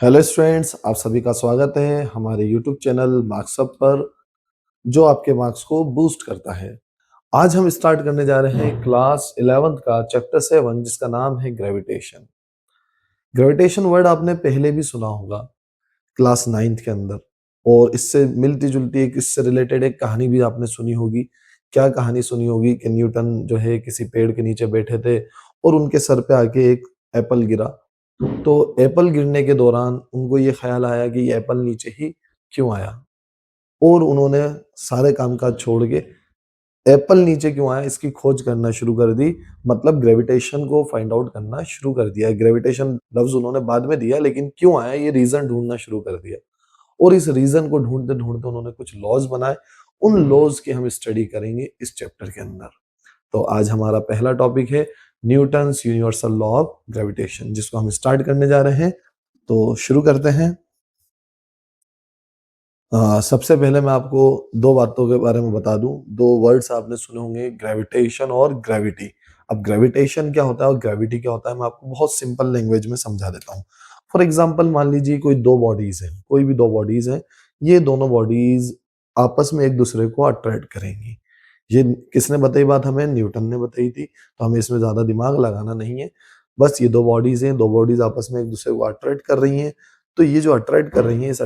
Hello students, आप सभी का स्वागत है हमारे यूट्यूब चैनल मार्क्सअप पर, जो आपके मार्क्स को बूस्ट करता है। आज हम स्टार्ट करने जा रहे हैं क्लास 11th का चैप्टर 7, जिसका नाम है ग्रेविटेशन। ग्रेविटेशन वर्ड आपने पहले भी सुना होगा क्लास 9th के अंदर, और इससे मिलती जुलती एक इससे रिलेटेड एक कहानी भी आपने सुनी होगी। क्या कहानी सुनी होगी कि न्यूटन जो है किसी पेड़ के नीचे बैठे थे और उनके सर पे आके एक एप्पल गिरा। तो एप्पल गिरने के दौरान उनको ये ख्याल आया कि ये एप्पल नीचे ही क्यों आया, और उन्होंने सारे कामकाज छोड़ के एप्पल नीचे क्यों आया इसकी खोज करना शुरू कर दी। मतलब ग्रेविटेशन को फाइंड आउट करना शुरू कर दिया। ग्रेविटेशन लफ्ज उन्होंने बाद में दिया, लेकिन क्यों आया ये रीजन ढूंढना शुरू कर दिया। और इस रीजन को ढूंढते ढूंढते उन्होंने कुछ लॉज बनाए। उन लॉज की हम स्टडी करेंगे इस चैप्टर के अंदर। तो आज हमारा पहला टॉपिक है Newton's universal law of gravitation, जिसको हम स्टार्ट करने जा रहे हैं। तो शुरू करते हैं। सबसे पहले मैं आपको दो बातों के बारे में बता दूं। दो वर्ड्स आपने सुने होंगे, ग्रेविटेशन और ग्रेविटी। अब ग्रेविटेशन क्या होता है और ग्रेविटी क्या होता है, मैं आपको बहुत सिंपल लैंग्वेज में समझा देता हूँ। फॉर एग्जाम्पल, मान लीजिए कोई दो बॉडीज हैं, कोई भी दो बॉडीज हैं। ये दोनों बॉडीज आपस में एक दूसरे को अट्रैक्ट करेंगी। ये किसने बताई बात? हमें न्यूटन ने बताई थी। तो हमें इसमें ज्यादा दिमाग लगाना नहीं है। बस ये दो बॉडीज हैं, दो बॉडीज आपस में एक दूसरे को अट्रैक्ट कर रही हैं। तो ये जो अट्रैक्ट कर रही है, इस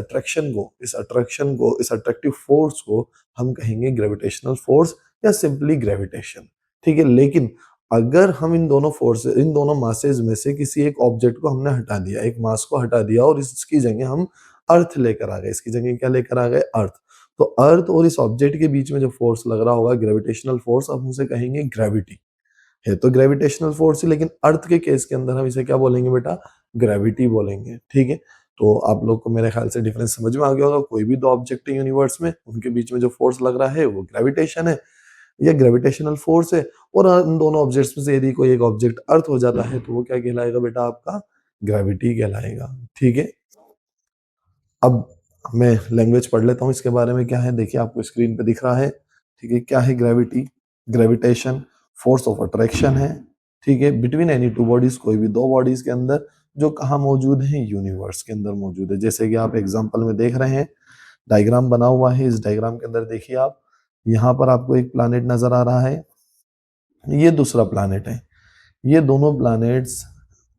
अट्रैक्टिव फोर्स को हम कहेंगे ग्रेविटेशनल फोर्स या सिंपली ग्रेविटेशन। ठीक है। लेकिन अगर हम इन दोनों मासेज में से किसी एक ऑब्जेक्ट को हमने हटा दिया, एक मास को हटा दिया, और इसकी जगह हम अर्थ लेकर आ गए। इसकी जगह क्या लेकर आ गए? अर्थ। तो अर्थ और इस ऑब्जेक्ट के बीच में जो फोर्स लग रहा होगा, ग्रेविटेशनल फोर्स, हम उसे कहेंगे ग्रेविटी। है तो ग्रेविटेशनल फोर्स ही, लेकिन अर्थ के केस के अंदर हम इसे क्या बोलेंगे बेटा? ग्रेविटी बोलेंगे। ठीक है। तो आप लोग को मेरे ख्याल से डिफरेंस समझ में आ गया होगा। कोई भी दो ऑब्जेक्ट है यूनिवर्स में, उनके बीच में जो फोर्स लग रहा है वो ग्रेविटेशन है, या ग्रेविटेशनल फोर्स है। और उन दोनों ऑब्जेक्ट्स में से यदि कोई एक ऑब्जेक्ट अर्थ हो जाता है तो वो क्या कहलाएगा बेटा? आपका ग्रेविटी कहलाएगा। ठीक है। अब मैं लैंग्वेज पढ़ लेता हूँ इसके बारे में। क्या है देखिए, आपको स्क्रीन पे दिख रहा है। ठीक है। क्या है gravity? Gravitation force of attraction है। ठीक है। बिटवीन एनी टू बॉडीज, कोई भी दो बॉडीज के अंदर, जो कहाँ मौजूद है? यूनिवर्स के अंदर मौजूद है। जैसे कि आप एग्जांपल में देख रहे हैं, डायग्राम बना हुआ है। इस डायग्राम के अंदर देखिए आप, यहाँ पर आपको एक प्लैनेट नजर आ रहा है, ये दूसरा प्लैनेट है। ये दोनों प्लैनेट्स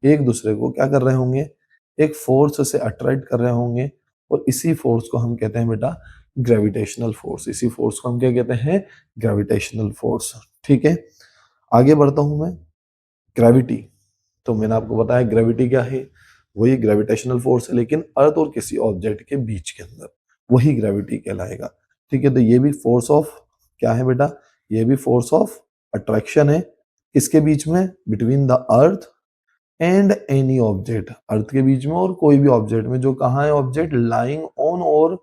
एक दूसरे को क्या कर रहे होंगे? एक फोर्स से अट्रैक्ट कर रहे होंगे, और इसी फोर्स को हम कहते हैं बेटा ग्रेविटेशनल फोर्स। इसी फोर्स को हम क्या कहते हैं? Gravitational force. ठीक है। आगे बढ़ता हूं मैं। ग्रेविटी, तो मैंने आपको बताया ग्रेविटी क्या है। वही ग्रेविटेशनल फोर्स है, लेकिन अर्थ और किसी ऑब्जेक्ट के बीच के अंदर, वही ग्रेविटी कहलाएगा। ठीक है। तो ये भी फोर्स ऑफ क्या है बेटा? ये भी फोर्स ऑफ अट्रैक्शन है। किसके बीच में? Between the earth and any object. Earth के बीच में और कोई भी ऑब्जेक्ट में। जो कहाँ है ऑब्जेक्ट? लाइंग ऑन और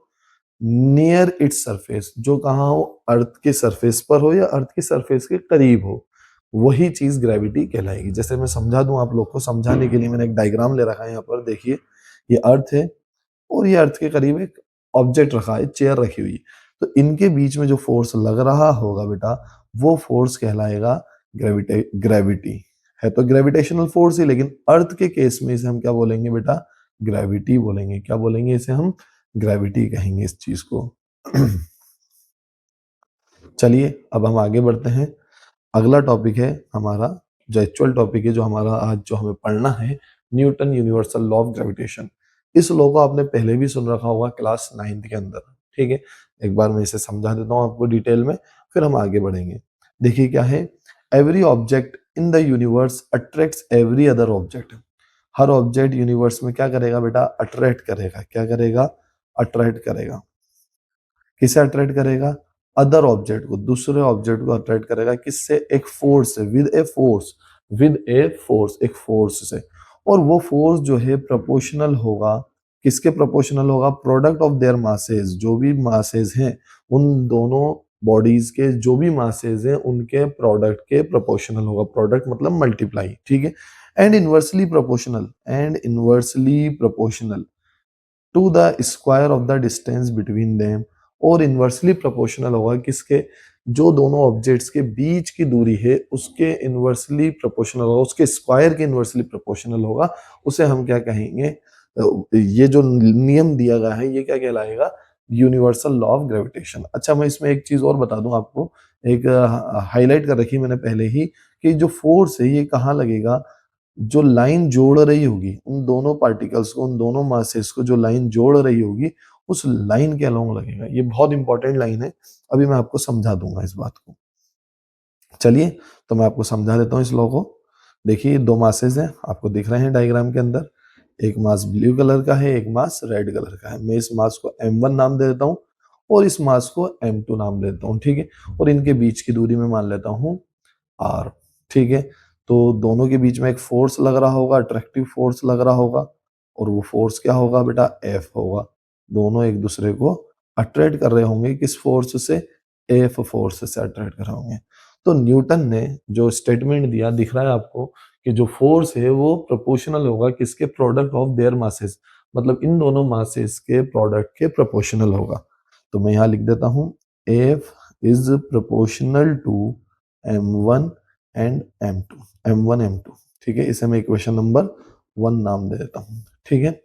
नियर इट्स सरफेस। जो कहाँ हो? अर्थ के सरफेस पर हो या अर्थ के सरफेस के करीब हो, वही चीज ग्रेविटी कहलाएगी। जैसे मैं समझा दूं आप लोग को, समझाने के लिए मैंने एक डायग्राम ले रखा है यहाँ पर। देखिए, ये अर्थ है और ये अर्थ के करीब एक ऑब्जेक्ट रखा है, चेयर रखी हुई। तो इनके बीच में जो फोर्स लग रहा होगा बेटा, वो फोर्स कहलाएगा ग्रेविटी। है तो ग्रेविटेशनल फोर्स ही, लेकिन अर्थ के केस में इसे हम क्या बोलेंगे बेटा? ग्रेविटी बोलेंगे। क्या बोलेंगे इसे? हम ग्रेविटी कहेंगे इस चीज को। चलिए अब हम आगे बढ़ते हैं। अगला टॉपिक है हमारा, जो एक्चुअल टॉपिक है, जो हमारा आज जो हमें पढ़ना है, Newton universal law of gravitation. इस लॉ को आपने पहले भी सुन रखा होगा क्लास 9th के अंदर। ठीक है। एक बार मैं इसे समझा देता हूँ आपको डिटेल में, फिर हम आगे बढ़ेंगे। देखिए क्या है, every object in the universe attracts every other object. Her object universe में क्या करेगा बेटा? अट्रैक्ट करेगा। क्या करेगा? अट्रैक्ट करेगा। किसे अट्रैक्ट करेगा? अदर ऑब्जेक्ट को, दूसरे ऑब्जेक्ट को अट्रैक्ट करेगा। किससे? एक फोर्स से, विद ए फोर्स, एक फोर्स से। और वो फोर्स जो है प्रोपोर्शनल होगा। किसके प्रोपोर्शनल होगा? Product of their masses. जो भी मासेज हैं, उन दोनों बॉडीज के जो भी मासेज हैं, उनके प्रोडक्ट के प्रोपोर्शनल होगा। प्रोडक्ट मतलब मल्टीप्लाई। ठीक है। And inversely proportional to the square of the distance between them. और इनवर्सली प्रोपोर्शनल होगा किसके? जो दोनों ऑब्जेक्ट्स के बीच की दूरी है, उसके इनवर्सली प्रोपोर्शनल होगा, उसके स्क्वायर के इनवर्सली प्रोपोर्शनल होगा। उसे हम क्या कहेंगे? ये जो नियम दिया गया है ये क्या कहलाएगा? Universal law of gravitation. अच्छा, मैं इसमें एक चीज और बता दूं आपको, एक हाईलाइट कर रखी मैंने पहले ही, कि जो फोर्स है ये कहाँ लगेगा? जो लाइन जोड़ रही होगी उन दोनों पार्टिकल्स को, उन दोनों मासेस को, जो लाइन जोड़ रही होगी उस लाइन के अलोंग लगेगा। ये बहुत इंपॉर्टेंट लाइन है, अभी मैं आपको समझा दूंगा इस बात को। चलिए, तो मैं आपको समझा देता हूँ इस लॉ को। देखिए, दो मासेस हैं, आपको दिख रहे हैं डायग्राम के अंदर। एक मास ब्लू कलर का है, एक मास रेड कलर का है। मैं इस मास को m1 नाम दे देता हूँ और इस मास को m2 नाम दे देता हूँ, ठीक है। और इनके बीच की दूरी में मान लेता हूँ r, ठीक है। तो दोनों के बीच में एक फोर्स लग रहा होगा, अट्रैक्टिव फोर्स लग रहा होगा, और वो फोर्स क्या होगा बेटा? F होगा। दोनों एक दूसरे को अट्रैक्ट कर रहे होंगे, किस फोर्स से? F फोर्स से अट्रैक्ट कर रहे होंगे। तो न्यूटन ने जो स्टेटमेंट दिया, दिख रहा है आपको, कि जो फोर्स है वो प्रोपोर्शनल होगा किसके? प्रोडक्ट ऑफ देयर मासेस, मतलब इन दोनों मासेस के प्रोडक्ट के प्रोपोर्शनल होगा। तो मैं यहाँ लिख देता हूँ F is proportional to m1 and m2, m1 m2, ठीक है। इसे मैं इक्वेशन नंबर 1 नाम दे देता हूँ, ठीक है।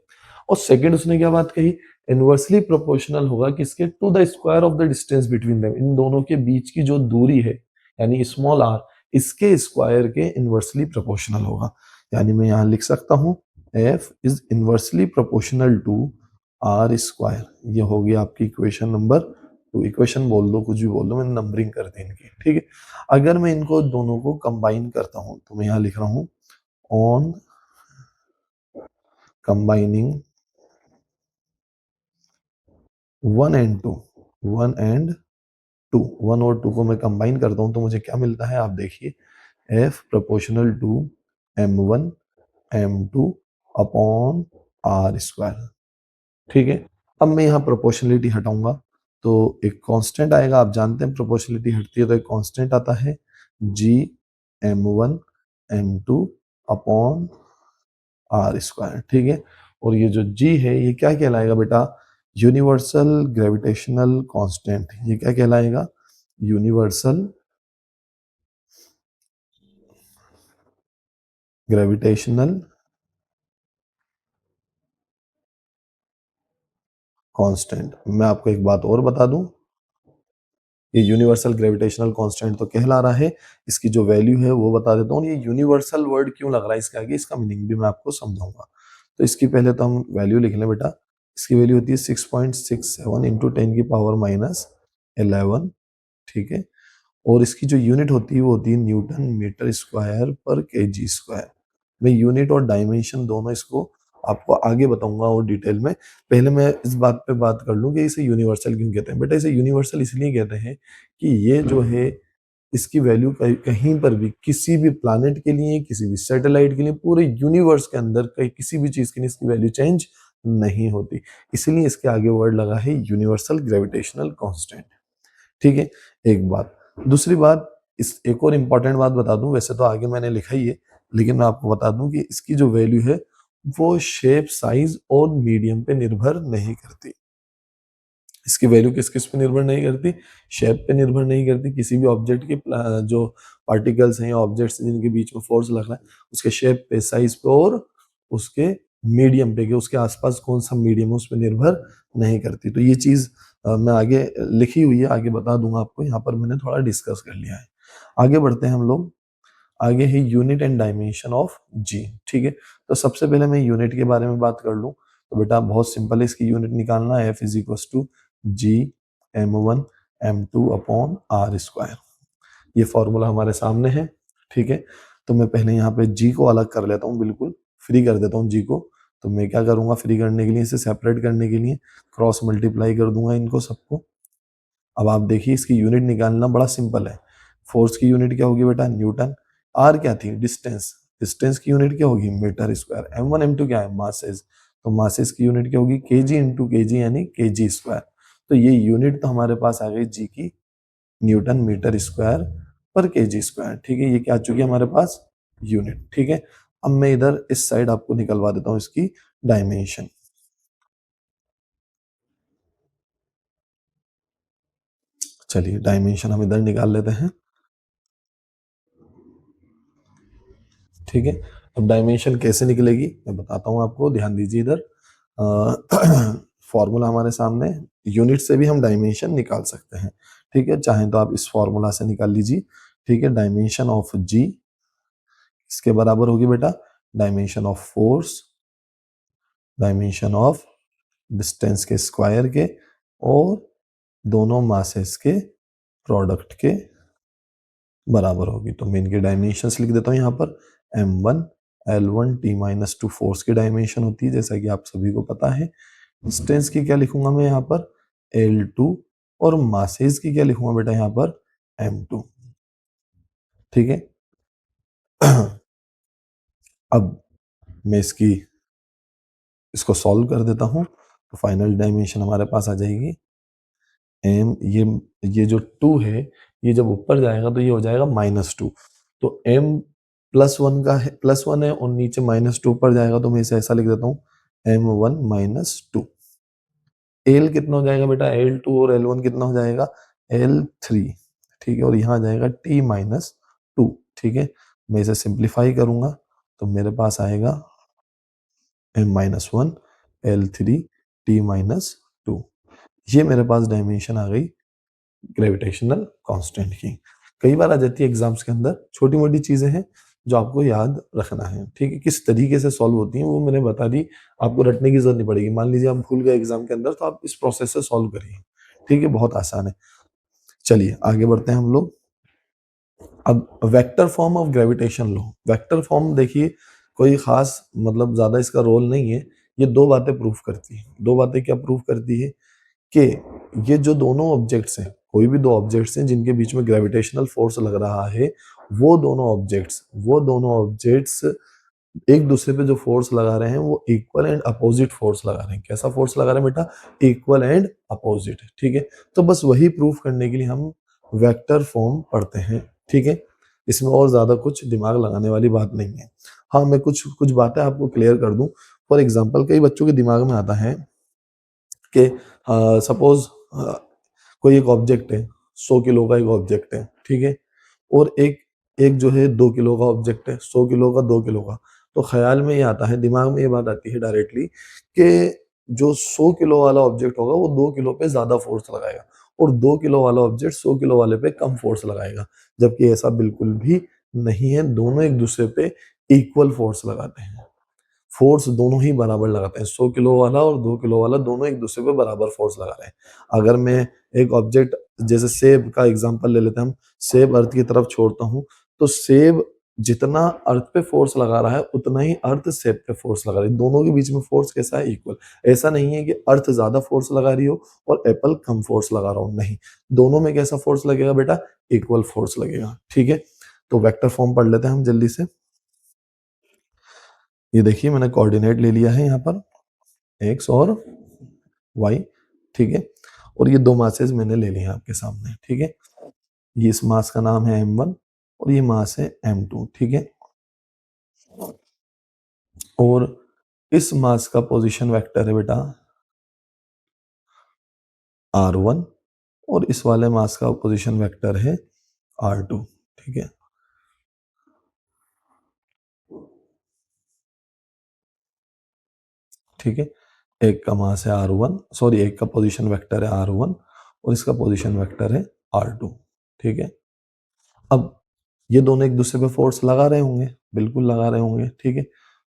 और सेकंड उसने क्या बात कही? इनवर्सली प्रोपोर्शनल होगा किसके? To the square of the distance between them, इन दोनों के बीच की जो दूरी है यानी स्मॉल r, इसके स्क्वायर के इनवर्सली प्रोपोर्शनल होगा। यानी मैं यहाँ लिख सकता हूँ f is inversely proportional to r square. ये होगी आपकी इक्वेशन नंबर 2। इक्वेशन बोल दो, कुछ भी बोल दो, मैंने नंबरिंग कर दी इनकी, ठीक है। अगर मैं इनको दोनों को कंबाइन करता हूँ तो मैं यहाँ लिख रहा हूँ ऑन कंबाइनिंग 1 and 2, 1 and 2, 1 और 2 को मैं कंबाइन करता हूँ तो मुझे क्या मिलता है? आप देखिए, F proportional to m1 m2 upon R square, ठीक है। अब मैं यहाँ प्रोपोर्शनलिटी हटाऊंगा तो एक कांस्टेंट आएगा। आप जानते हैं प्रोपोर्शनलिटी हटती है तो एक कांस्टेंट आता है g m1 m2 upon R square, ठीक है। और ये जो g है ये क्या कहलाएगा बेटा? Universal gravitational constant. ये क्या कहलाएगा? Universal gravitational constant. मैं आपको एक बात और बता दूं, ये यूनिवर्सल ग्रेविटेशनल कांस्टेंट तो कहला रहा है, इसकी जो वैल्यू है वो बता देता हूँ। ये यूनिवर्सल वर्ड क्यों लग रहा है इसके आगे, इसका मीनिंग भी मैं आपको समझाऊंगा। तो इसकी पहले तो हम वैल्यू लिख लें बेटा। इसकी वैल्यू होती है 6.67 इंटू 10 की पावर -11, ठीक है। और इसकी जो यूनिट होती है वो होती है न्यूटन मीटर स्क्वायर पर केजी स्क्वायर। मैं यूनिट और डायमेंशन दोनों इसको आपको आगे बताऊंगा और डिटेल में। पहले मैं इस बात पे बात कर लूं कि इसे यूनिवर्सल क्यों कहते हैं। बेटा, इसे यूनिवर्सल इसलिए कहते हैं कि ये जो है इसकी वैल्यू कहीं पर भी, किसी भी प्लैनेट के लिए, किसी भी सैटेलाइट के लिए, पूरे यूनिवर्स के अंदर कहीं किसी भी चीज के लिए इसकी वैल्यू चेंज नहीं होती। इसीलिए इसके आगे वर्ड लगा है यूनिवर्सल ग्रेविटेशनल कांस्टेंट, ठीक है। एक बात। दूसरी बात, इस एक और इम्पॉर्टेंट बात बता दूं, वैसे तो आगे मैंने लिखा ही है लेकिन मैं आपको बता दूं कि इसकी जो वैल्यू है वो शेप, साइज और मीडियम पे निर्भर नहीं करती। इसकी वैल्यू किस किस पे निर्भर नहीं करती? शेप पे निर्भर नहीं करती, किसी भी ऑब्जेक्ट के जो पार्टिकल्स हैं या ऑब्जेक्ट्स जिनके बीच में फोर्स लग रहा है उसके शेप पे, साइज पे और उसके मीडियम पे, कि उसके आसपास कौन सा मीडियम है उस पर निर्भर नहीं करती। तो ये चीज मैं आगे लिखी हुई है, आगे बता दूंगा आपको। यहाँ पर मैंने थोड़ा डिस्कस कर लिया है। आगे बढ़ते हैं हम लोग। आगे है यूनिट एंड डायमेंशन ऑफ जी, ठीक है। तो सबसे पहले मैं यूनिट के बारे में बात कर लूं तो बेटा बहुत सिंपल है, इसकी यूनिट निकालना है। F is equal to G m1 m2 upon R square. ये फॉर्मूला हमारे सामने है, ठीक है। तो मैं पहले यहाँ पे जी को अलग कर लेता हूँ, बिल्कुल फ्री कर देता हूँ जी को। तो मैं क्या करूंगा, फ्री करने के लिए, इसे सेपरेट करने के लिए क्रॉस मल्टीप्लाई कर दूंगा इनको सबको। अब आप देखिए, इसकी यूनिट निकालना बड़ा सिंपल है। फोर्स की यूनिट क्या होगी बेटा? न्यूटन। आर क्या थी? डिस्टेंस। डिस्टेंस की यूनिट क्या होगी? Metre square. m1 m2 क्या है? मासेस। तो मासेस की यूनिट क्या होगी? केजी इंटू केजी यानी केजी स्क्वायर। तो ये यूनिट तो हमारे पास आ गई जी की, न्यूटन मीटर स्क्वायर पर केजी स्क्वायर, ठीक है। ये क्या आ चुकी है हमारे पास? यूनिट, ठीक है। अब मैं इधर इस साइड आपको निकलवा देता हूँ इसकी डायमेंशन। चलिए, डायमेंशन हम इधर निकाल लेते हैं, ठीक है। अब डायमेंशन कैसे निकलेगी मैं बताता हूँ आपको, ध्यान दीजिए इधर। फॉर्मूला हमारे सामने, यूनिट से भी हम डायमेंशन निकाल सकते हैं, ठीक है। चाहे तो आप इस फॉर्मूला से निकाल लीजिए, ठीक है। डायमेंशन ऑफ जी इसके बराबर होगी बेटा dimension of force, dimension of distance के स्क्वायर के, और दोनों मासेस के प्रोडक्ट के बराबर होगी। तो मैं इनके डायमेंशंस लिख देता हूँ यहाँ पर। m1 l1 t-2 फोर्स की डायमेंशन होती है, जैसा कि आप सभी को पता है। डिस्टेंस की क्या लिखूंगा मैं यहाँ पर l2, और मासेस की क्या लिखूंगा बेटा यहाँ पर m2, ठीक है। अब मैं इसको सॉल्व कर देता हूँ, तो फाइनल डायमेंशन हमारे पास आ जाएगी m, ये जो 2 है, ये जब ऊपर जाएगा तो ये हो जाएगा -2। तो m +1 का है, +1 है, और नीचे -2 पर जाएगा, तो मैं इसे ऐसा लिख देता हूँ m1 - 2। l कितना हो जाएगा बेटा l2, और l1 कितना हो जाएगा l3, ठीक है। और यहाँ आ जाएगा t-2, ठीक है। मैं इसे सिंप्लीफाई करूंगा तो मेरे पास आएगा m-1 l3 t-2। ये मेरे पास डायमेंशन आ गई ग्रेविटेशनल कांस्टेंट की। कई बार आ जाती है एग्जाम्स के अंदर, छोटी मोटी चीजें हैं जो आपको याद रखना है, ठीक है। किस तरीके से सॉल्व होती हैं वो मैंने बता दी, आपको रटने की जरूरत नहीं पड़ेगी। मान लीजिए आप भूल गए एग्जाम के अंदर, तो आप इस प्रोसेस से सॉल्व करिए, ठीक है, बहुत आसान है। चलिए आगे बढ़ते हैं हम लोग। अब vector form of gravitation low, vector form देखिए कोई खास मतलब ज्यादा इसका रोल नहीं है। ये दो बातें प्रूफ करती है। दो बातें क्या प्रूफ करती है कि ये जो दोनों ऑब्जेक्ट्स हैं, कोई भी दो ऑब्जेक्ट्स हैं जिनके बीच में ग्रेविटेशनल फोर्स लग रहा है, वो दोनों ऑब्जेक्ट्स एक दूसरे पे जो फोर्स लगा रहे हैं वो इक्वल एंड अपोजिट फोर्स लगा रहे हैं। कैसा फोर्स लगा रहे हैं बेटा, इक्वल एंड अपोजिट, ठीक है। तो बस वही प्रूफ करने के लिए हम वेक्टर फॉर्म पढ़ते हैं, ठीक है। इसमें और ज्यादा कुछ दिमाग लगाने वाली बात नहीं है। हाँ, मैं कुछ कुछ बातें आपको क्लियर कर दूं। फॉर एग्जाम्पल, कई बच्चों के दिमाग में आता है कि सपोज कोई एक ऑब्जेक्ट है, 100 किलो का एक ऑब्जेक्ट है, ठीक है। और एक एक जो है 2 किलो का ऑब्जेक्ट है, 100 किलो का, 2 किलो का। तो ख्याल में ये आता है, दिमाग में ये बात आती है डायरेक्टली कि जो 100 किलो वाला ऑब्जेक्ट होगा वो 2 किलो पे ज्यादा फोर्स लगाएगा, और 2 किलो वाला ऑब्जेक्ट 100 किलो वाले पे कम फोर्स लगाएगा। जबकि ऐसा बिल्कुल भी नहीं है, दोनों एक दूसरे पे इक्वल फोर्स लगाते हैं। फोर्स दोनों ही बराबर लगाते हैं, 100 किलो वाला और 2 किलो वाला दोनों एक दूसरे पे बराबर फोर्स लगा रहे हैं। अगर मैं एक ऑब्जेक्ट जैसे सेब का एग्जांपल ले लेते हैं हम, सेब अर्थ की तरफ छोड़ता हूँ, तो सेब जितना अर्थ पे फोर्स लगा रहा है उतना ही अर्थ सेब पे फोर्स लगा रही है। दोनों के बीच में फोर्स कैसा है, इक्वल। ऐसा नहीं है कि अर्थ ज्यादा फोर्स लगा रही हो और एप्पल कम फोर्स लगा रहा हो, नहीं। दोनों में कैसा फोर्स लगेगा बेटा, इक्वल फोर्स लगेगा, ठीक है। तो वेक्टर फॉर्म पढ़ लेते हैं हम जल्दी से। ये देखिए मैंने कोऑर्डिनेट ले लिया है यहाँ पर, एक्स और वाई, ठीक है। और ये दो मासेस मैंने ले लिए हैं आपके सामने, ठीक है। ये इस मास का नाम है m1 और ये मास है m2, ठीक है। और इस मास का पोजीशन वेक्टर है बेटा r1, और इस वाले मास का पोजीशन वेक्टर है r2, ठीक है। ठीक है, एक का मास है r1, सॉरी एक का पोजीशन वेक्टर है r1 और इसका पोजीशन वेक्टर है r2, ठीक है। अब ये दोनों एक दूसरे पे फोर्स लगा रहे होंगे, बिल्कुल लगा रहे होंगे, ठीक है।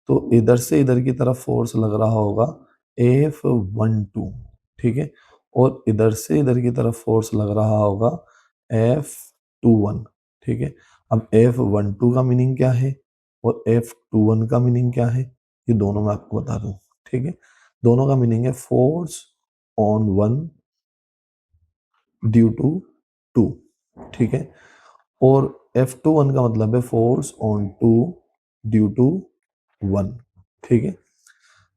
तो इधर से इधर की तरफ फोर्स लग रहा होगा F12, ठीक है। और इधर से इधर की तरफ फोर्स लग रहा होगा F21, ठीक है। अब F12 का मीनिंग क्या है और F21 का मीनिंग क्या है, ये दोनों मैं आपको बता दूं, ठीक है। दोनों का मीनिंग है force on one due to two, ठीक है। और F21 का मतलब है force on two due to one, ठीक है।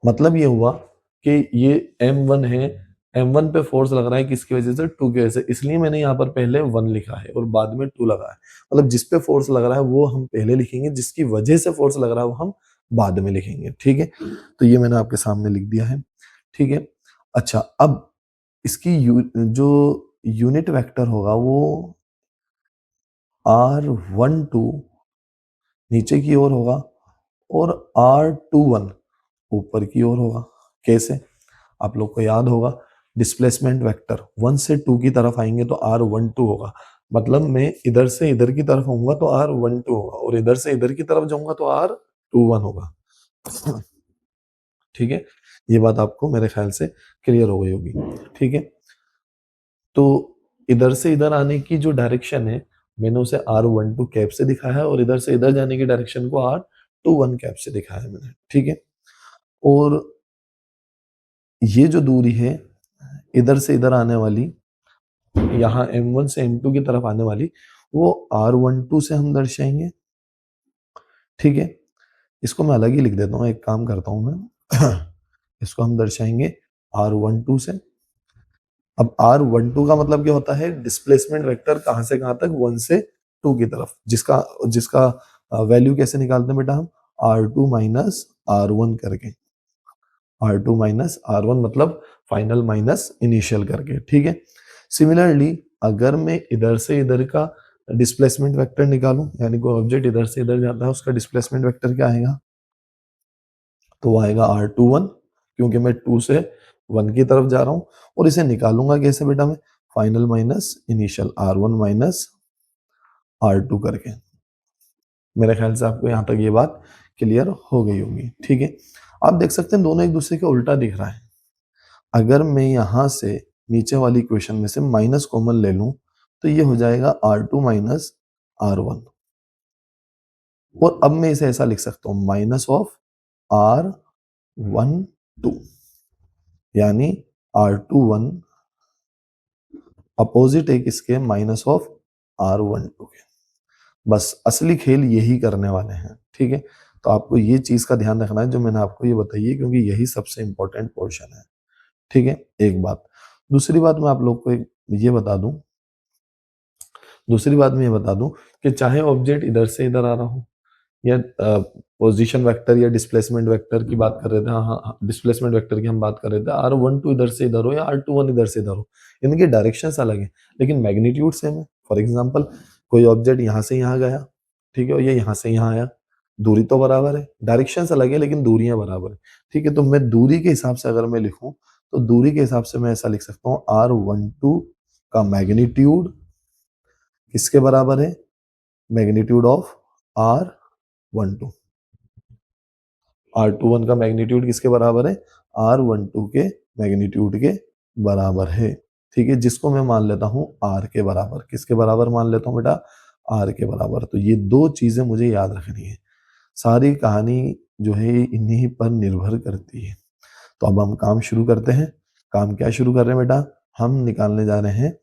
मतलब ये हुआ कि ये M1 है, M1 पे फोर्स लग रहा है किसकी वजह से, 2 की वजह से, इसलिए मैंने यहाँ पर पहले 1 लिखा है और बाद में 2 लगा है। मतलब जिस पे फोर्स लग रहा है वो हम पहले लिखेंगे, जिसकी वजह से फोर्स लग रहा है वो हम बाद में लिखेंगे, ठीक है। तो ये मैंने आपके सामने लिख दिया है, ठीक है। अच्छा, अब इसकी जो यूनिट वेक्टर होगा वो R12 नीचे की ओर होगा और R21 ऊपर की ओर होगा। कैसे? आप लोग को याद होगा डिस्प्लेसमेंट वेक्टर 1 से 2 की तरफ आएंगे तो R12 होगा, मतलब मैं इधर से इधर की तरफ आऊंगा तो R12 होगा और इधर से इधर की तरफ जाऊंगा तो R21 होगा। ठीक है, ये बात आपको मेरे ख्याल से क्लियर हो गई होगी। ठीक है, तो इधर से इधर आने की जो डायरेक्शन है मैंने उसे R12 कैप से दिखाया है और इधर से इधर जाने की डायरेक्शन को R21 कैप से दिखाया है मैंने। ठीक है, और ये जो दूरी है इधर से इधर आने वाली, यहाँ M1 से M2 की तरफ आने वाली, वो R12 से हम दर्शाएंगे। ठीक है, इसको मैं अलग ही लिख देता हूँ, एक काम करता हूँ मैं इसको हम दर्शाएंगे R12 से। अब R12 का मतलब क्या होता है? डिस्प्लेसमेंट वेक्टर कहां से कहां तक? 1 से 2 की तरफ, जिसका जिसका वैल्यू कैसे निकालते हैं बेटा हम? R2 माइनस R1 करके। R2 माइनस R1 मतलब फाइनल माइनस इनिशियल करके। ठीक है, सिमिलरली अगर मैं इधर से इधर का डिस्प्लेसमेंट वेक्टर निकालूं, यानी कोई ऑब्जेक्ट इधर से इधर जाता है उसका डिस्प्लेसमेंट वेक्टर क्या आएगा? तो वो आएगा R21, क्योंकि मैं 2 से 1 की तरफ जा रहा हूं। और इसे निकालूंगा कैसे बेटा मैं? Final minus initial, R1 minus R2 करके। मेरे ख्याल से आपको यहां तक ये बात क्लियर हो गई होगी। ठीक है, आप देख सकते हैं दोनों एक दूसरे के उल्टा दिख रहा है। अगर मैं यहां से नीचे वाली इक्वेशन में से माइनस कॉमन ले लूं तो ये हो जाएगा R2 माइनस R1, और अब मैं इसे ऐसा लिख सकता हूं माइनस ऑफ R12, यानी R21 अपोजिट है किसके? माइनस ऑफ R12 के। बस असली खेल यही करने वाले हैं। ठीक है, तो आपको ये चीज का ध्यान रखना है जो मैंने आपको ये बताई है, क्योंकि यही सबसे इंपॉर्टेंट पोर्शन है। ठीक है, एक बात। दूसरी बात मैं आप लोग को ये बता दूं, दूसरी बात मैं ये बता दूं कि चाहे ऑब्जेक्ट इधर से इधर आ रहा हो, या पोजीशन वेक्टर या डिस्प्लेसमेंट वेक्टर की बात कर रहे थे, हाँ डिस्प्लेसमेंट वेक्टर की हम बात कर रहे थे, R12 इधर से इधर हो या R21 इधर से इधर हो, इनकी डायरेक्शंस अलग है लेकिन मैग्नीट्यूड सेम है। फॉर एग्जांपल कोई ऑब्जेक्ट यहाँ से यहाँ गया, ठीक है, और ये यहाँ से यहाँ आया, दूरी तो बराबर है, डायरेक्शंस अलग है लेकिन दूरियां बराबर है। ठीक है, तो मैं दूरी के हिसाब से अगर मैं लिखूं तो दूरी के हिसाब से मैं ऐसा लिख सकता हूँ R12 का मैग्नीट्यूड किसके बराबर है? Magnitude of R12। R21 का मैग्नीट्यूड किसके बराबर है? R12 के मैग्नीट्यूड के बराबर है। ठीक है, जिसको मैं मान लेता हूं R के बराबर। किसके बराबर मान लेता हूं बेटा? R के बराबर। तो ये दो चीजें मुझे याद रखनी है। सारी कहानी जो है इन्हीं पर निर्भर करती है। तो अब हम काम शुरू करते हैं। काम क्या शुरू कर रहे हैं बेटा? हम निकालने जा रहे हैं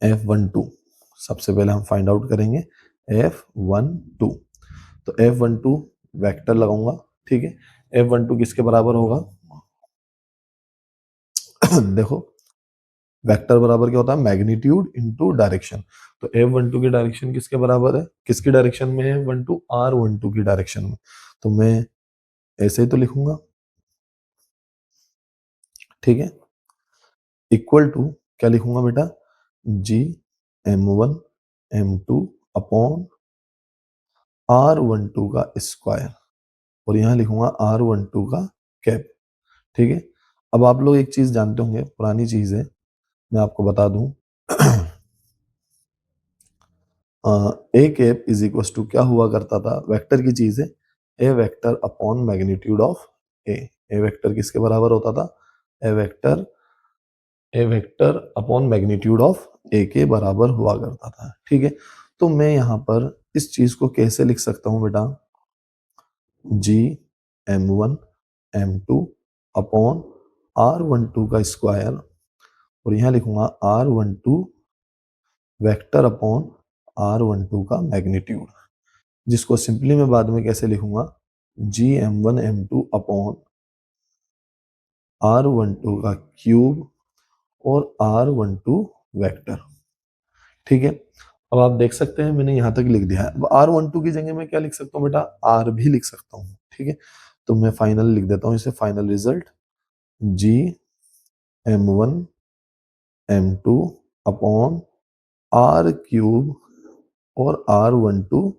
F12। सबसे पहले हम फाइंड आउट करेंगे F12। तो F12 वेक्टर लगाऊंगा। ठीक है, F12 किसके बराबर होगा? देखो, वेक्टर बराबर क्या होता है? Magnitude into direction. तो F12 की डायरेक्शन किसके बराबर है? किसकी डायरेक्शन में है F12? R12 की डायरेक्शन में। तो मैं ऐसे ही तो लिखूंगा। ठीक है, इक्वल टू क्या लिखूंगा बेटा? G M1 M2 upon R12 का स्क्वायर, और यहां लिखूंगा R12 का कैप। ठीक है, अब आप लोग एक चीज जानते होंगे, पुरानी चीज है, मैं आपको बता दूं। A cap is equal to क्या हुआ करता था? वेक्टर की चीज है, a vector upon magnitude of a. A vector किसके बराबर होता था? A vector upon magnitude of a के बराबर हुआ करता था। ठीक है, तो मैं यहाँ पर इस चीज को कैसे लिख सकता हूँ बेटा? G M1 M2 upon R12 का स्क्वायर, और यहाँ लिखूंगा R12 वेक्टर अपॉन R12 का मैग्नीट्यूड, जिसको सिंपली मैं बाद में कैसे लिखूंगा? G M1 M2 upon R12 का क्यूब और R12 वेक्टर। ठीक है, अब आप देख सकते हैं मैंने यहां तक लिख दिया है। अब R12 की जगह मैं क्या लिख सकता हूँ बेटा? R भी लिख सकता हूँ। ठीक है, तो मैं फाइनल लिख देता हूँ इसे, final result G M1 M2 upon R cube और R12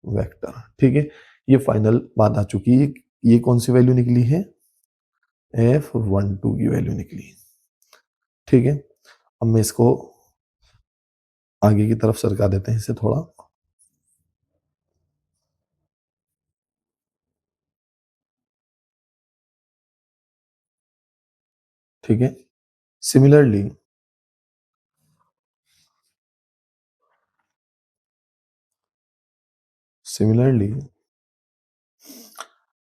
वेक्टर। ठीक है, ये फाइनल बात आ चुकी है। ये कौन सी वैल्यू निकली है? F12 की वैल्यू निकली। ठीक है, अब मैं इसको आगे की तरफ सरका देते हैं इसे थोड़ा। ठीक है, सिमिलरली सिमिलरली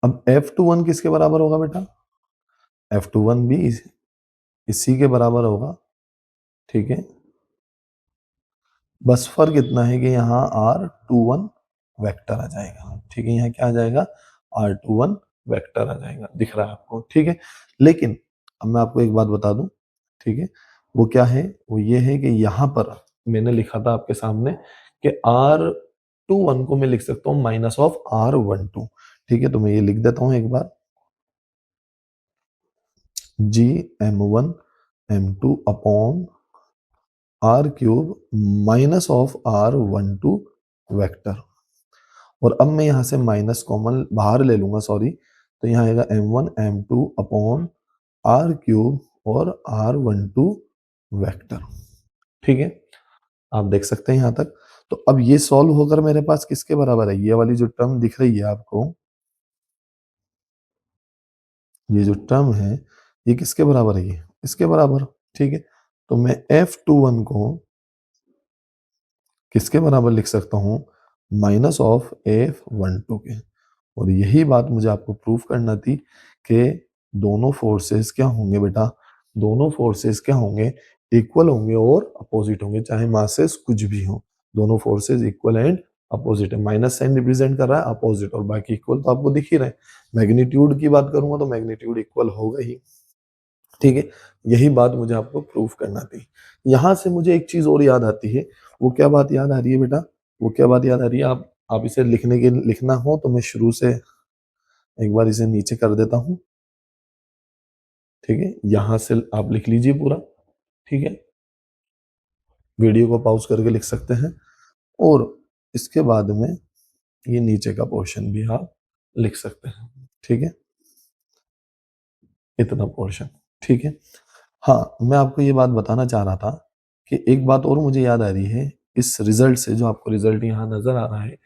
अब F21 किसके बराबर होगा बेटा? F21 भी इसी के बराबर होगा। ठीक है, बस फर्क इतना है कि यहाँ R21 वेक्टर आ जाएगा। ठीक है, यहाँ क्या आ जाएगा? R21 वेक्टर आ जाएगा, दिख रहा है आपको? ठीक है, लेकिन अब मैं आपको एक बात बता दूं। ठीक है, वो क्या है? वो ये है कि यहाँ पर मैंने लिखा था आपके सामने कि R21 को मैं लिख सकता हूँ माइनस ऑफ R12। ठीक है, तो मैं ये लिख देता हूँ एक बार, GM1 M2 upon R³ minus of R12 vector. और अब मैं यहां से माइनस कॉमन बाहर ले लूंगा, सॉरी, तो यहाँ आएगा M1 M2 अपॉन R³ और R12 वेक्टर। ठीक है, आप देख सकते हैं यहां तक। तो अब ये सॉल्व होकर मेरे पास किसके बराबर है? ये वाली जो टर्म दिख रही है आपको, ये जो टर्म है, ये किसके बराबर है? ये इसके बराबर। ठीक है, तो मैं F21 को किसके बराबर लिख सकता हूँ? माइनस ऑफ F12 के। और यही बात मुझे आपको प्रूफ करना थी कि दोनों फोर्सेस क्या होंगे बेटा? दोनों फोर्सेस क्या होंगे? इक्वल होंगे और अपोजिट होंगे, चाहे मासेस कुछ भी हो। दोनों फोर्सेस इक्वल एंड अपोजिट है। माइनस साइन रिप्रेजेंट कर रहा है अपोजिट, और बाकी इक्वल तो आपको दिख ही रहे हैं। मैग्नीट्यूड की बात करूंगा तो मैग्नीट्यूड इक्वल होगा ही। ठीक है, यही बात मुझे आपको प्रूफ करना थी। यहां से मुझे एक चीज और याद आती है। वो क्या बात याद आ रही है बेटा? वो क्या बात याद आ रही है? आप इसे लिखना हो तो मैं शुरू से एक बार इसे नीचे कर देता हूं। ठीक है, यहां से आप लिख लीजिए पूरा। ठीक है, वीडियो को पॉज करके लिख सकते हैं, और इसके बाद में ये नीचे का पोर्शन भी आप लिख सकते हैं। ठीक है, इतना पोर्शन। ठीक है, हाँ, मैं आपको ये बात बताना चाह रहा था कि एक बात और मुझे याद आ रही है इस रिजल्ट से। जो आपको रिजल्ट यहाँ नजर आ रहा है,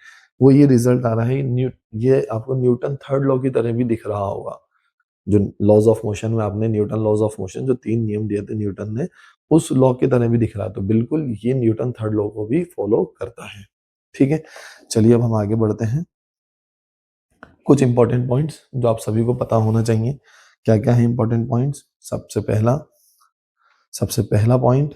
वो ये रिजल्ट आ रहा है ये आपको न्यूटन थर्ड लॉ की तरह भी दिख रहा होगा। जो लॉज ऑफ मोशन में आपने न्यूटन लॉज ऑफ मोशन जो 3 नियम दिए थे न्यूटन ने, उस लॉ की तरह भी दिख रहा है। तो बिल्कुल ये न्यूटन थर्ड लॉ को भी फॉलो करता है। ठीक है, चलिए अब हम आगे बढ़ते हैं। कुछ इंपॉर्टेंट पॉइंट्स जो आप सभी को पता होना चाहिए। क्या क्या है इंपॉर्टेंट पॉइंट्स? सबसे पहला पॉइंट,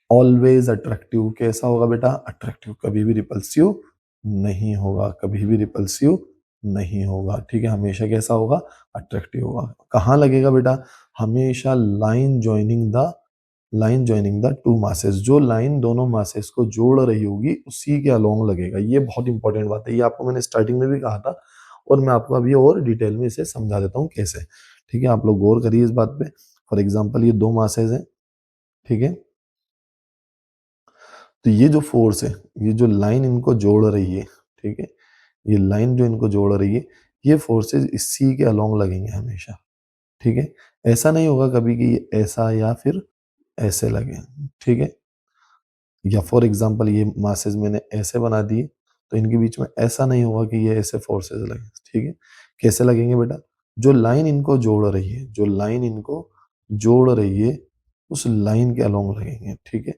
ऑलवेज अट्रैक्टिव। कैसा होगा बेटा? अट्रैक्टिव, कभी भी रिपल्सिव नहीं होगा, कभी भी रिपल्सिव नहीं होगा। ठीक है, हमेशा कैसा होगा? अट्रैक्टिव होगा। कहाँ लगेगा बेटा? हमेशा line joining the two masses. जो लाइन दोनों मासेस को जोड़ रही होगी उसी के अलोंग लगेगा। ये बहुत इंपॉर्टेंट बात है, ये आपको मैंने स्टार्टिंग में भी कहा था, और मैं आपको अभी और डिटेल में इसे समझा देता हूँ कैसे। ठीक है, आप लोग गौर करिए इस बात पे। फॉर एग्जाम्पल, ये दो मासेस हैं। ठीक है, तो ये जो फोर्स है, ये जो लाइन इनको जोड़ रही है, ठीक है, ये लाइन जो इनको जोड़ रही है, ये फोर्सेस इसी के अलोंग लगेंगे हमेशा। ठीक है, ऐसा नहीं होगा कभी कि ये ऐसा या फिर ऐसे लगे। ठीक है, या फॉर एग्जांपल ये मासेस मैंने ऐसे बना दिए, तो इनके बीच में ऐसा नहीं होगा कि ये ऐसे फोर्सेस लगे। ठीक है, कैसे लगेंगे बेटा? जो लाइन इनको जोड़ रही है, जो लाइन इनको जोड़ रही है, उस लाइन के अलोंग लगेंगे। ठीक है,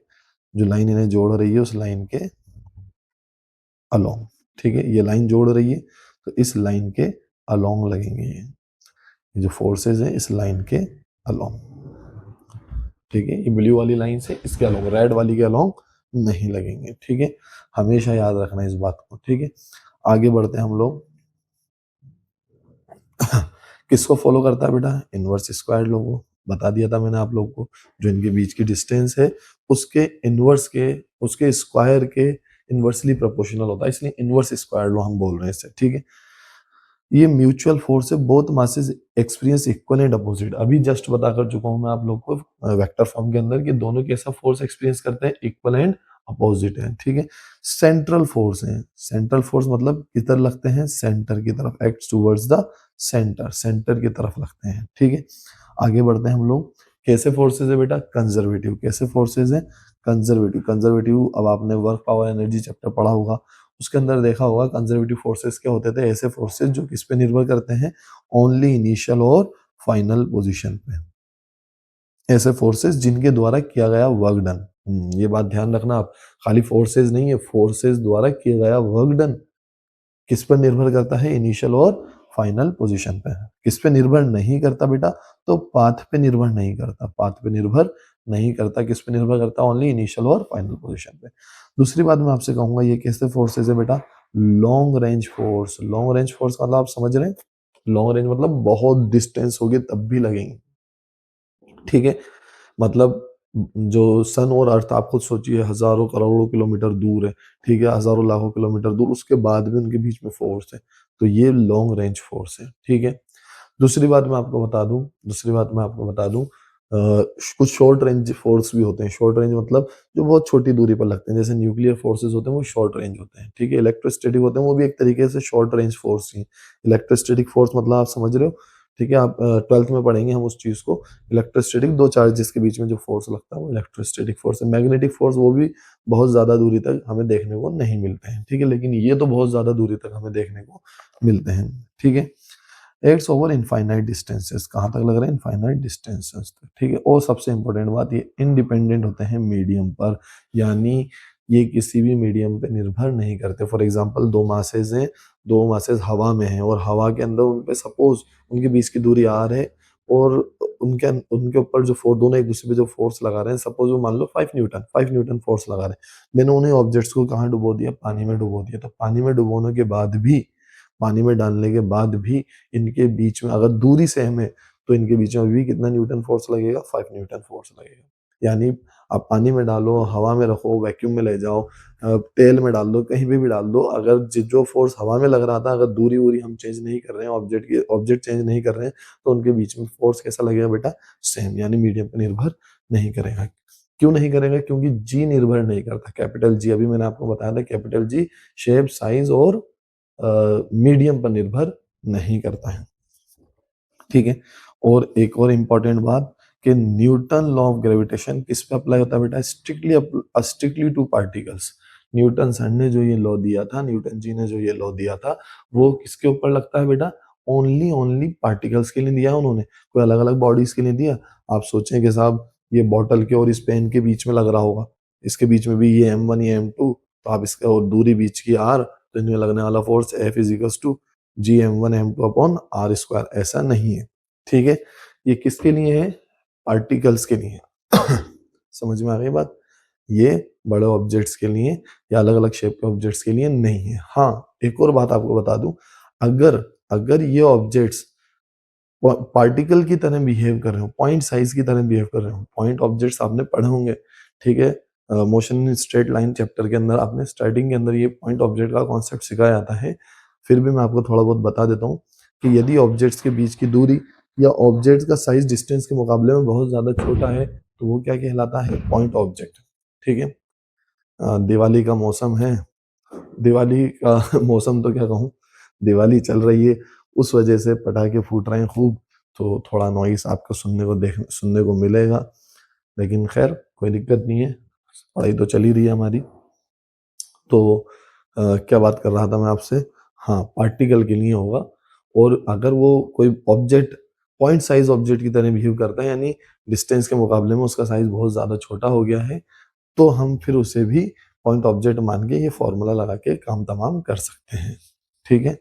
जो लाइन इन्हें जोड़ रही है उस लाइन के अलोंग। ठीक है, ये लाइन जोड़ रही है तो इस लाइन के अलोंग लगेंगे ये जो फोर्सेस हैं इस लाइन के अलोंग। ठीक है, ये ब्लू वाली लाइन से इसके अलोंग, रेड वाली के अलोंग नहीं लगेंगे। ठीक है, हमेशा याद रखना इस बात को। ठीक है, आगे बढ़ते हैं हम लोग। किसको फॉलो करता है बेटा? इनवर्स स्क्वायर लॉ को बता दिया था मैंने आप लोग को। जो इनके बीच की डिस्टेंस है उसके इनवर्स के, उसके स्क्वायर के इनवर्सली प्रोपोर्शनल होता है, इसलिए इनवर्स स्क्वायर लॉ हम बोल रहे हैं इसे। ठीक है, ये म्यूचुअल फोर्स है, both masses experience equal and opposite. अभी जस्ट बता कर चुका हूं मैं आप लोग को वेक्टर फॉर्म के अंदर कि दोनों कैसा फोर्स एक्सपीरियंस करते हैं? इक्वल एंड अपोजिट है, ठीक है। सेंट्रल फोर्स है, सेंट्रल फोर्स मतलब किधर लगते हैं, सेंटर की तरफ, act towards the centre, centre की तरफ लगते हैं, ठीक है। आगे बढ़ते हैं हम लोग। कैसे फोर्सेज है बेटा, कंजर्वेटिव। कैसे फोर्सेज है, कंजर्वेटिव। कंजर्वेटिव, अब आपने वर्क पावर एनर्जी चैप्टर पढ़ा होगा, उसके अंदर देखा होगा कंजर्वेटिव फोर्सेस क्या होते थे, ऐसे फोर्सेस जो किस पे निर्भर करते हैं, ओनली इनिशियल और फाइनल पोजीशन पे। ऐसे फोर्सेस जिनके द्वारा किया गया वर्क डन, ये बात ध्यान रखना आप, खाली फोर्सेस नहीं है, फोर्सेस द्वारा किया गया वर्क डन किस पर निर्भर करता है, इनिशियल और फाइनल पोजीशन पे। किस पे निर्भर नहीं करता बेटा, तो पाथ पे निर्भर नहीं करता, पाथ पे निर्भर नहीं करता, किस पे निर्भर करता, ओनली इनिशियल और फाइनल पोजीशन पे। दूसरी बात मैं आपसे कहूंगा, ये कैसे फोर्सेज है बेटा, long range force. Long range force मतलब आप समझ रहे हैं, लॉन्ग रेंज मतलब बहुत डिस्टेंस होगी तब भी लगेंगे, ठीक है। मतलब जो सन और अर्थ आप खुद सोचिए, हजारों करोड़ों किलोमीटर दूर है, ठीक है, हजारों लाखों किलोमीटर दूर, उसके बाद भी उनके बीच में फोर्स है, तो ये लॉन्ग रेंज फोर्स है, ठीक है। दूसरी बात मैं आपको बता दूं, दूसरी बात मैं आपको बता दूं, कुछ शॉर्ट रेंज फोर्स भी होते हैं। शॉर्ट रेंज मतलब जो बहुत छोटी दूरी पर लगते हैं, जैसे न्यूक्लियर फोर्सेस होते हैं वो शॉर्ट रेंज होते हैं, ठीक है। इलेक्ट्रोस्टैटिक होते हैं वो भी एक तरीके से शॉर्ट रेंज फोर्स ही। इलेक्ट्रोस्टैटिक फोर्स मतलब आप समझ रहे हो, ठीक है, आप 12th में पढ़ेंगे हम उस चीज को। इलेक्ट्रोस्टैटिक, दो चार्जेस के बीच में जो फोर्स लगता है वो इलेक्ट्रोस्टैटिक फोर्स है। मैग्नेटिक फोर्स वो भी बहुत ज्यादा दूरी तक हमें देखने को नहीं मिलते हैं, ठीक है, लेकिन ये तो बहुत ज्यादा दूरी तक हमें देखने को मिलते हैं, ठीक है। एक्ट्स ओवर इनफाइनाइट डिस्टेंसेस, कहाँ तक लग रहा है, इनफाइनाइट डिस्टेंसेस तक, ठीक है। और सबसे इंपॉर्टेंट बात, ये इंडिपेंडेंट होते हैं मीडियम पर, यानी ये किसी भी मीडियम पे निर्भर नहीं करते। फॉर एग्जांपल दो मासेज हैं, दो मासेज हवा में हैं और हवा के अंदर उन पे सपोज उनके बीच की दूरी आर है, और उनके उनके ऊपर जो फोर्स, दोनों एक दूसरे पे जो फोर्स लगा रहे हैं, सपोज वो मान लो 5 न्यूटन, 5 न्यूटन फोर्स लगा रहे हैं। मैंने उन्हें ऑब्जेक्ट्स को कहाँ डुबो दिया, पानी में डुबो दिया, तो पानी में डुबोने के बाद भी, पानी में डालने के बाद भी इनके बीच में अगर दूरी सेम है तो इनके बीच में भी कितना न्यूटन फोर्स लगेगा, 5 न्यूटन फोर्स लगेगा। यानी आप पानी में डालो, हवा में रखो, वैक्यूम में ले जाओ, तेल में डाल दो, कहीं भी डाल दो, अगर जो फोर्स हवा में लग रहा था, अगर दूरी वूरी हम चेंज नहीं कर रहे हैं, ऑब्जेक्ट चेंज नहीं कर रहे हैं, तो उनके बीच में फोर्स कैसा लगेगा बेटा, सेम, यानी मीडियम पर निर्भर नहीं करेगा। क्यों नहीं करेगा, क्योंकि जी निर्भर नहीं करता, कैपिटल जी, अभी मैंने आपको बताया था, कैपिटल जी शेप, साइज और मीडियम पर निर्भर नहीं करता है, ठीक है। और एक और इम्पॉर्टेंट बात कि न्यूटन लॉ ऑफ ग्रेविटेशन किस पे अप्लाई होता है बेटा, strictly two particles. Newton sir ने जो ये लॉ दिया था, न्यूटन जी ने जो ये लॉ दिया था, वो किसके ऊपर लगता है बेटा, ओनली ओनली पार्टिकल्स के लिए दिया है उन्होंने, कोई अलग अलग बॉडीज के लिए दिया। आप सोचें कि साहब ये बॉटल के और इस पेन के बीच में लग रहा होगा, इसके बीच में भी ये M1 ये M2, तो आप इसका और दूरी बीच की R, तो इनमें लगने वाला force F is equal to G M1 M2 upon R square, ऐसा नहीं है, ठीक है। ये किसके लिए है, पार्टिकल्स के लिए समझ में आ गई बात, ये बड़े ऑब्जेक्ट्स के लिए या अलग अलग शेप के ऑब्जेक्ट्स के लिए नहीं है। हाँ, एक और बात आपको बता दूं, अगर अगर ये ऑब्जेक्ट्स पार्टिकल की तरह बिहेव कर रहे हो, पॉइंट साइज की तरह बिहेव कर रहे हो, पॉइंट ऑब्जेक्ट्स आपने पढ़े होंगे, ठीक है, motion in straight line chapter के अंदर आपने स्टार्टिंग के अंदर ये पॉइंट ऑब्जेक्ट का कॉन्सेप्ट सिखाया जाता है, फिर भी मैं आपको थोड़ा बहुत बता देता हूँ कि यदि ऑब्जेक्ट्स के बीच की दूरी या ऑब्जेक्ट्स का साइज डिस्टेंस के मुकाबले में बहुत ज्यादा छोटा है, तो वो क्या कहलाता है, पॉइंट ऑब्जेक्ट, ठीक है। दिवाली का मौसम है, दिवाली का मौसम तो क्या कहूँ, दिवाली चल रही है, उस वजह से पटाखे फूट रहे हैं खूब, तो थोड़ा नॉइस आपको सुनने को मिलेगा, लेकिन खैर कोई दिक्कत नहीं है, पढ़ाई तो चल ही रही है हमारी। तो क्या बात कर रहा था मैं आपसे, हाँ, पार्टिकल के लिए होगा। और अगर वो कोई ऑब्जेक्ट पॉइंट साइज ऑब्जेक्ट की तरह बिहेव करता है, यानी डिस्टेंस के मुकाबले में उसका साइज बहुत ज्यादा छोटा हो गया है, तो हम फिर उसे भी पॉइंट ऑब्जेक्ट मान के ये फॉर्मूला लगा के काम तमाम कर सकते हैं, ठीक है।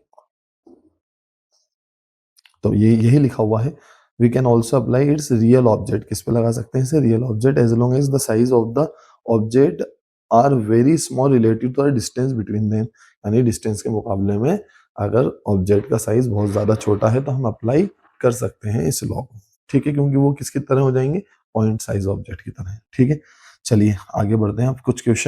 तो ये यही लिखा हुआ है, we can also apply its real object, किस पे लगा सकते हैं इसे, real object, as long as the size of the object are very small relative to the distance between them, यानी डिस्टेंस के मुकाबले में अगर ऑब्जेक्ट का साइज बहुत ज्यादा छोटा है तो हम अप्लाई कर सकते हैं इस लॉ को, ठीक है, क्योंकि वो किसकी तरह हो जाएंगे, पॉइंट साइज ऑब्जेक्ट की तरह, ठीक है। चलिए आगे बढ़ते हैं, आप कुछ क्वेश्चन